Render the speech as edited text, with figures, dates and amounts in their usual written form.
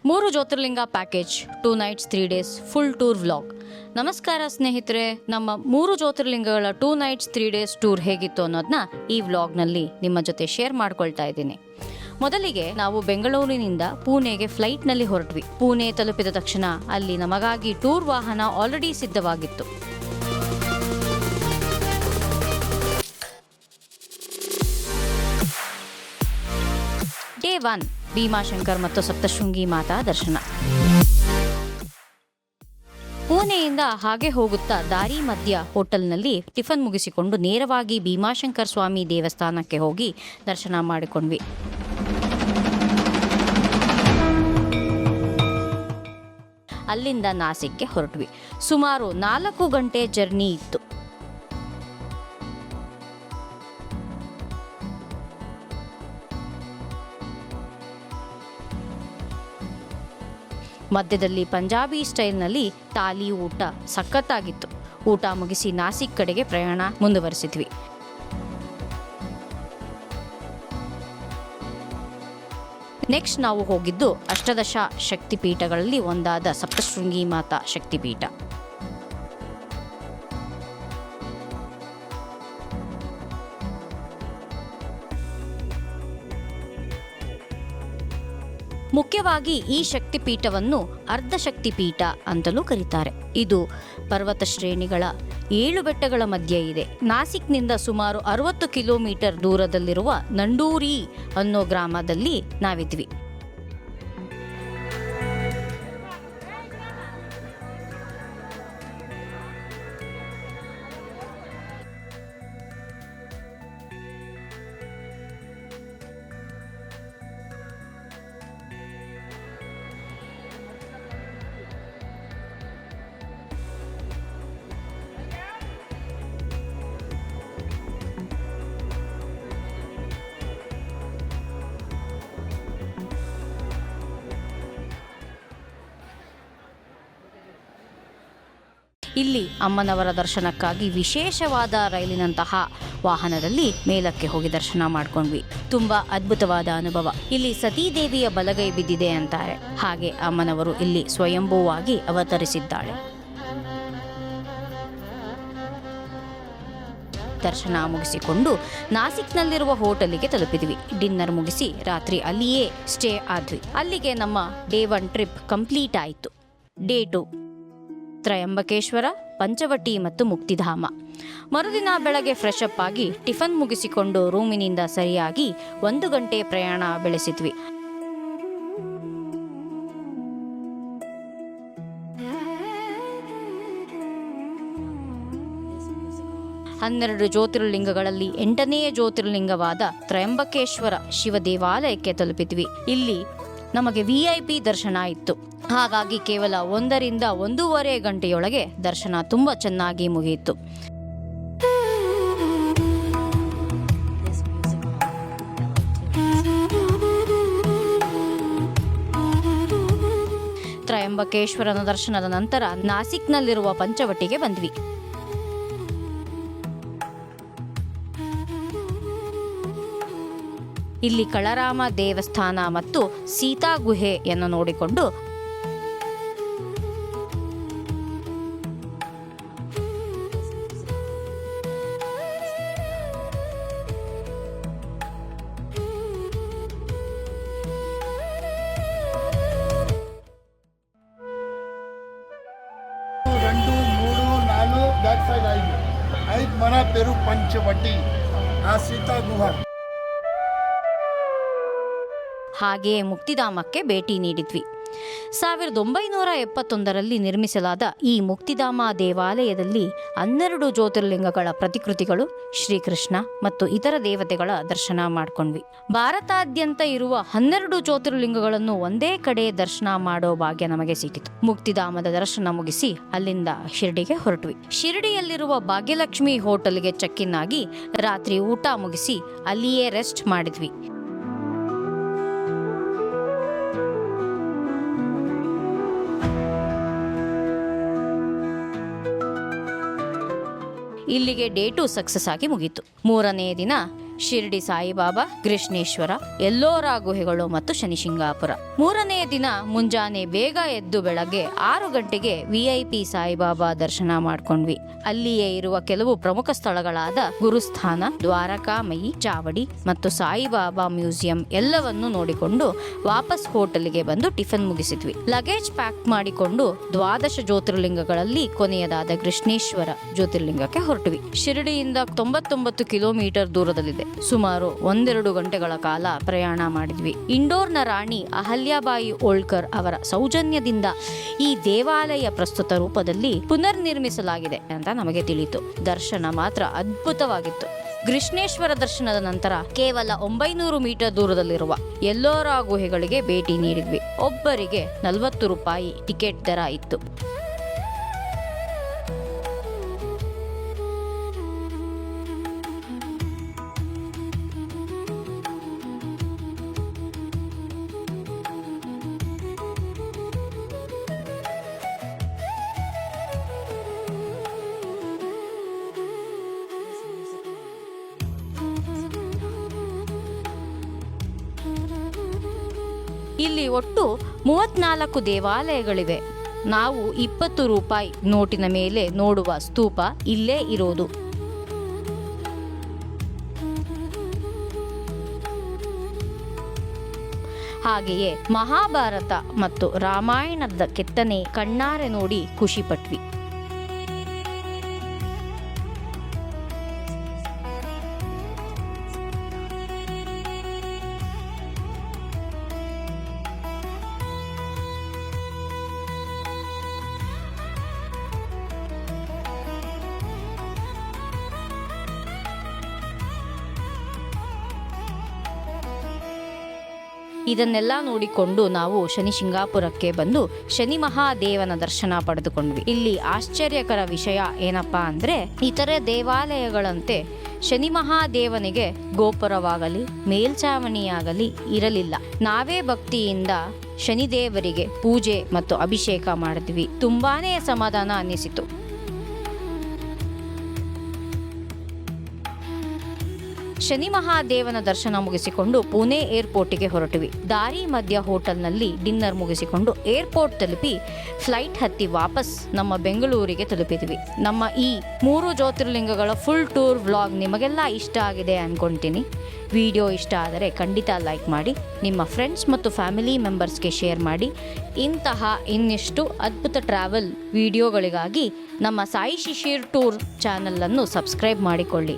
3 Jyotirlinga package 2 nights 3 days full tour vlog. ನಮಸ್ಕಾರ ಸ್ನೇಹಿತರೆ, ನಮ್ಮ 3 ಜ್ಯೋತಿರ್ಲಿಂಗಗಳ 2 nights 3 days ಟೂರ್ ಹೇಗಿತ್ತು ಅನ್ನೋದನ್ನ ಈ ವ್ಲಾಗ್ನಲ್ಲಿ ನಿಮ್ಮ ಜೊತೆ ಶೇರ್ ಮಾಡ್ಕೊಳ್ತಾ ಇದ್ದೀನಿ. ಮೊದಲಿಗೆ ನಾವು ಬೆಂಗಳೂರಿನಿಂದ ಪುಣೆಗೆ ಫ್ಲೈಟ್ನಲ್ಲಿ ಹೊರಟ್ವಿ. ಪುಣೆ ತಲುಪಿದ ತಕ್ಷಣ ಅಲ್ಲಿ ನಮಗಾಗಿ ಟೂರ್ ವಾಹನ ಆಲ್ರೆಡಿ ಸಿದ್ಧವಾಗಿತ್ತು. ಡೇ 1 ಭೀಮಾಶಂಕರ್ ಮತ್ತು ಸಪ್ತಶೃಂಗಿ ಮಾತಾ ದರ್ಶನ. ಪುಣೆಯಿಂದ ಹಾಗೆ ಹೋಗುತ್ತಾ ದಾರಿ ಮಧ್ಯ ಹೋಟೆಲ್ನಲ್ಲಿ ಟಿಫನ್ ಮುಗಿಸಿಕೊಂಡು ನೇರವಾಗಿ ಭೀಮಾಶಂಕರ್ ಸ್ವಾಮಿ ದೇವಸ್ಥಾನಕ್ಕೆ ಹೋಗಿ ದರ್ಶನ ಮಾಡಿಕೊಂಡ್ವಿ. ಅಲ್ಲಿಂದ ನಾಸಿಕ್ಗೆ ಹೊರಟ್ವಿ. ಸುಮಾರು 4 ಗಂಟೆ ಜರ್ನಿ ಇತ್ತು. ಮಧ್ಯದಲ್ಲಿ ಪಂಜಾಬಿ ಸ್ಟೈಲ್ನಲ್ಲಿ ಥಾಲಿ ಊಟ ಸಖತ್ತಾಗಿತ್ತು. ಊಟ ಮುಗಿಸಿ ನಾಸಿಕ್ ಕಡೆಗೆ ಪ್ರಯಾಣ ಮುಂದುವರಿಸಿದ್ವಿ. ನೆಕ್ಸ್ಟ್ ನಾವು ಹೋಗಿದ್ದು ಅಷ್ಟದಶ ಶಕ್ತಿಪೀಠಗಳಲ್ಲಿ ಒಂದಾದ ಸಪ್ತಶೃಂಗಿ ಮಾತಾ ಶಕ್ತಿಪೀಠ. ಮುಖ್ಯವಾಗಿ ಈ ಶಕ್ತಿಪೀಠವನ್ನು ಅರ್ಧಶಕ್ತಿಪೀಠ ಅಂತಲೂ ಕರೀತಾರೆ. ಇದು ಪರ್ವತ ಶ್ರೇಣಿಗಳ 7 ಬೆಟ್ಟಗಳ ಮಧ್ಯೆ ಇದೆ. ನಾಸಿಕ್ನಿಂದ ಸುಮಾರು 60 ಕಿಲೋಮೀಟರ್ ದೂರದಲ್ಲಿರುವ ನಂಡೂರಿ ಅನ್ನೋ ಗ್ರಾಮದಲ್ಲಿ ನಾವಿದ್ವಿ. ಇಲ್ಲಿ ಅಮ್ಮನವರ ದರ್ಶನಕ್ಕಾಗಿ ವಿಶೇಷವಾದ ರೈಲಿನಂತಹ ವಾಹನದಲ್ಲಿ ಮೇಲಕ್ಕೆ ಹೋಗಿ ದರ್ಶನ ಮಾಡ್ಕೊಂಡ್ವಿ. ತುಂಬಾ ಅದ್ಭುತವಾದ ಅನುಭವ. ಇಲ್ಲಿ ಸತೀದೇವಿಯ ಬಲಗೈ ಬಿದ್ದಿದೆ ಅಂತಾರೆ. ಹಾಗೆ ಅಮ್ಮನವರು ಇಲ್ಲಿ ಸ್ವಯಂಭೂವಾಗಿ ಅವತರಿಸಿದ್ದಾಳೆ. ದರ್ಶನ ಮುಗಿಸಿಕೊಂಡು ನಾಸಿಕ್ನಲ್ಲಿರುವ ಹೋಟೆಲಿಗೆ ತಲುಪಿದ್ವಿ. ಡಿನ್ನರ್ ಮುಗಿಸಿ ರಾತ್ರಿ ಅಲ್ಲಿಯೇ ಸ್ಟೇ ಆದ್ವಿ. ಅಲ್ಲಿಗೆ ನಮ್ಮ ಡೇ 1 ಟ್ರಿಪ್ ಕಂಪ್ಲೀಟ್ ಆಯಿತು. ಡೇ 2 ತ್ರಯಂಬಕೇಶ್ವರ, ಪಂಚವಟಿ ಮತ್ತು ಮುಕ್ತಿಧಾಮ. ಮರುದಿನ ಬೆಳಗ್ಗೆ ಫ್ರೆಶ್ ಅಪ್ ಆಗಿ ಟಿಫನ್ ಮುಗಿಸಿಕೊಂಡು ರೂಮಿನಿಂದ ಸರಿಯಾಗಿ 1 ಗಂಟೆ ಪ್ರಯಾಣ ಬೆಳೆಸಿದ್ವಿ. ಹನ್ನೆರಡು ಜ್ಯೋತಿರ್ಲಿಂಗಗಳಲ್ಲಿ 8ನೇ ಜ್ಯೋತಿರ್ಲಿಂಗವಾದ ತ್ರಯಂಬಕೇಶ್ವರ ಶಿವ ದೇವಾಲಯಕ್ಕೆ ತಲುಪಿದ್ವಿ. ಇಲ್ಲಿ ನಮಗೆ VIP ದರ್ಶನ ಇತ್ತು. ಹಾಗಾಗಿ ಕೇವಲ 1 ರಿಂದ 1.5 ಗಂಟೆಯೊಳಗೆ ದರ್ಶನ ತುಂಬ ಚೆನ್ನಾಗಿ ಮುಗಿಯಿತು. ತ್ರಯಂಬಕೇಶ್ವರನ ದರ್ಶನದ ನಂತರ ನಾಸಿಕ್ನಲ್ಲಿರುವ ಪಂಚವಟಿಗೆ ಬಂದ್ವಿ. ಇಲ್ಲಿ ಕಳರಾಮ ದೇವಸ್ಥಾನ ಮತ್ತು ಸೀತಾ ಗುಹೆಯನ್ನು ನೋಡಿಕೊಂಡು ಐದು ಮನ ಪೇರು ಪಂಚವಟಿ ಆ ಸೀತಾ ಗುಹಾ. ಹಾಗೆಯೇ ಮುಕ್ತಿಧಾಮಕ್ಕೆ ಭೇಟಿ ನೀಡಿದ್ವಿ. 1971ರಲ್ಲಿ ನಿರ್ಮಿಸಲಾದ ಈ ಮುಕ್ತಿಧಾಮ ದೇವಾಲಯದಲ್ಲಿ 12 ಜ್ಯೋತಿರ್ಲಿಂಗಗಳ ಪ್ರತಿಕೃತಿಗಳು, ಶ್ರೀಕೃಷ್ಣ ಮತ್ತು ಇತರ ದೇವತೆಗಳ ದರ್ಶನ ಮಾಡ್ಕೊಂಡ್ವಿ. ಭಾರತಾದ್ಯಂತ ಇರುವ 12 ಜ್ಯೋತಿರ್ಲಿಂಗಗಳನ್ನು ಒಂದೇ ಕಡೆ ದರ್ಶನ ಮಾಡೋ ಭಾಗ್ಯ ನಮಗೆ ಸಿಕ್ಕಿತು. ಮುಕ್ತಿಧಾಮದ ದರ್ಶನ ಮುಗಿಸಿ ಅಲ್ಲಿಂದ ಶಿರ್ಡಿಗೆ ಹೊರಟ್ವಿ. ಶಿರ್ಡಿಯಲ್ಲಿರುವ ಭಾಗ್ಯಲಕ್ಷ್ಮಿ ಹೋಟೆಲ್ಗೆ ಚೆಕ್ ಇನ್ ಆಗಿ ರಾತ್ರಿ ಊಟ ಮುಗಿಸಿ ಅಲ್ಲಿಯೇ ರೆಸ್ಟ್ ಮಾಡಿದ್ವಿ. ಇಲ್ಲಿಗೆ ಡೇ 2 ಸಕ್ಸಸ್ ಆಗಿ ಮುಗೀತು. 3ನೇ ದಿನ ಶಿರಡಿ ಸಾಯಿಬಾಬಾ, ಕೃಷ್ಣೇಶ್ವರ, ಎಲ್ಲೋರ ಗುಹೆಗಳು ಮತ್ತು ಶನಿಶಿಂಗಾಪುರ. 3ನೇ ದಿನ ಮುಂಜಾನೆ ಬೇಗ ಎದ್ದು ಬೆಳಗ್ಗೆ 6 ಗಂಟೆಗೆ VIP ಸಾಯಿಬಾಬಾ ದರ್ಶನ ಮಾಡ್ಕೊಂಡ್ವಿ. ಅಲ್ಲಿಯೇ ಇರುವ ಕೆಲವು ಪ್ರಮುಖ ಸ್ಥಳಗಳಾದ ಗುರುಸ್ಥಾನ, ದ್ವಾರಕಾಮಯಿ, ಚಾವಡಿ ಮತ್ತು ಸಾಯಿಬಾಬಾ ಮ್ಯೂಸಿಯಂ ಎಲ್ಲವನ್ನು ನೋಡಿಕೊಂಡು ವಾಪಸ್ ಹೋಟೆಲ್ಗೆ ಬಂದು ಟಿಫನ್ ಮುಗಿಸಿದ್ವಿ. ಲಗೇಜ್ ಪ್ಯಾಕ್ ಮಾಡಿಕೊಂಡು 12 ಜ್ಯೋತಿರ್ಲಿಂಗಗಳಲ್ಲಿ ಕೊನೆಯದಾದ ಕೃಷ್ಣೇಶ್ವರ ಜ್ಯೋತಿರ್ಲಿಂಗಕ್ಕೆ ಹೊರಟ್ವಿ. ಶಿರಡಿಯಿಂದ 99 ಕಿಲೋಮೀಟರ್ ದೂರದಲ್ಲಿದೆ. ಸುಮಾರು 1-2 ಗಂಟೆಗಳ ಕಾಲ ಪ್ರಯಾಣ ಮಾಡಿದ್ವಿ. ಇಂಡೋರ್ನ ರಾಣಿ ಅಹಲ್ಯಾಬಾಯಿ ಹೋಳ್ಕರ್ ಅವರ ಸೌಜನ್ಯದಿಂದ ಈ ದೇವಾಲಯ ಪ್ರಸ್ತುತ ರೂಪದಲ್ಲಿ ಪುನರ್ ನಿರ್ಮಿಸಲಾಗಿದೆ ಅಂತ ನಮಗೆ ತಿಳಿಯಿತು. ದರ್ಶನ ಮಾತ್ರ ಅದ್ಭುತವಾಗಿತ್ತು. ಕೃಷ್ಣೇಶ್ವರ ದರ್ಶನದ ನಂತರ ಕೇವಲ 900 ಮೀಟರ್ ದೂರದಲ್ಲಿರುವ ಎಲ್ಲೋರ ಗುಹೆಗಳಿಗೆ ಭೇಟಿ ನೀಡಿದ್ವಿ. ಒಬ್ಬರಿಗೆ 40 ರೂಪಾಯಿ ಟಿಕೆಟ್ ದರ ಇತ್ತು. ಇಲ್ಲಿ ಒಟ್ಟು 34 ದೇವಾಲಯಗಳಿವೆ. ನಾವು 20 ರೂಪಾಯಿ ನೋಟಿನ ಮೇಲೆ ನೋಡುವ ಸ್ತೂಪ ಇಲ್ಲೇ ಇರೋದು. ಹಾಗೆಯೇ ಮಹಾಭಾರತ ಮತ್ತು ರಾಮಾಯಣದ ಕೆತ್ತನೆ ಕಣ್ಣಾರೆ ನೋಡಿ ಖುಷಿ ಪಟ್ವಿ. ಇದನ್ನೆಲ್ಲ ನೋಡಿಕೊಂಡು ನಾವು ಶನಿಶಿಂಗಾಪುರಕ್ಕೆ ಬಂದು ಶನಿ ಮಹಾದೇವನ ದರ್ಶನ ಪಡೆದುಕೊಂಡ್ವಿ. ಇಲ್ಲಿ ಆಶ್ಚರ್ಯಕರ ವಿಷಯ ಏನಪ್ಪಾ ಅಂದ್ರೆ, ಇತರೆ ದೇವಾಲಯಗಳಂತೆ ಶನಿ ಮಹಾದೇವನಿಗೆ ಗೋಪುರವಾಗಲಿ ಮೇಲ್ಛಾವಣಿಯಾಗಲಿ ಇರಲಿಲ್ಲ. ನಾವೇ ಭಕ್ತಿಯಿಂದ ಶನಿದೇವರಿಗೆ ಪೂಜೆ ಮತ್ತು ಅಭಿಷೇಕ ಮಾಡಿದ್ವಿ. ತುಂಬಾನೇ ಸಮಾಧಾನ ಅನ್ನಿಸಿತು. ಶನಿ ಮಹಾದೇವನ ದರ್ಶನ ಮುಗಿಸಿಕೊಂಡು ಪುಣೆ ಏರ್ಪೋರ್ಟಿಗೆ ಹೊರಟಿವಿ. ದಾರಿ ಮಧ್ಯ ಹೋಟೆಲ್ನಲ್ಲಿ ಡಿನ್ನರ್ ಮುಗಿಸಿಕೊಂಡು ಏರ್ಪೋರ್ಟ್ ತಲುಪಿ ಫ್ಲೈಟ್ ಹತ್ತಿ ವಾಪಸ್ ನಮ್ಮ ಬೆಂಗಳೂರಿಗೆ ತಲುಪಿದ್ವಿ. ನಮ್ಮ ಈ 3 ಜ್ಯೋತಿರ್ಲಿಂಗಗಳ ಫುಲ್ ಟೂರ್ ವ್ಲಾಗ್ ನಿಮಗೆಲ್ಲ ಇಷ್ಟ ಆಗಿದೆ ಅನ್ಕೊಂತೀನಿ. ವಿಡಿಯೋ ಇಷ್ಟ ಆದರೆ ಖಂಡಿತ ಲೈಕ್ ಮಾಡಿ, ನಿಮ್ಮ ಫ್ರೆಂಡ್ಸ್ ಮತ್ತು ಫ್ಯಾಮಿಲಿ ಮೆಂಬರ್ಸ್ಗೆ ಶೇರ್ ಮಾಡಿ. ಇಂತಹ ಇನ್ನಿಷ್ಟು ಅದ್ಭುತ ಟ್ರಾವೆಲ್ ವಿಡಿಯೋಗಳಿಗಾಗಿ ನಮ್ಮ ಸಾಯಿ ಶಿಶಿರ್ ಟೂರ್ ಚಾನಲನ್ನು ಸಬ್ಸ್ಕ್ರೈಬ್ ಮಾಡಿಕೊಳ್ಳಿ.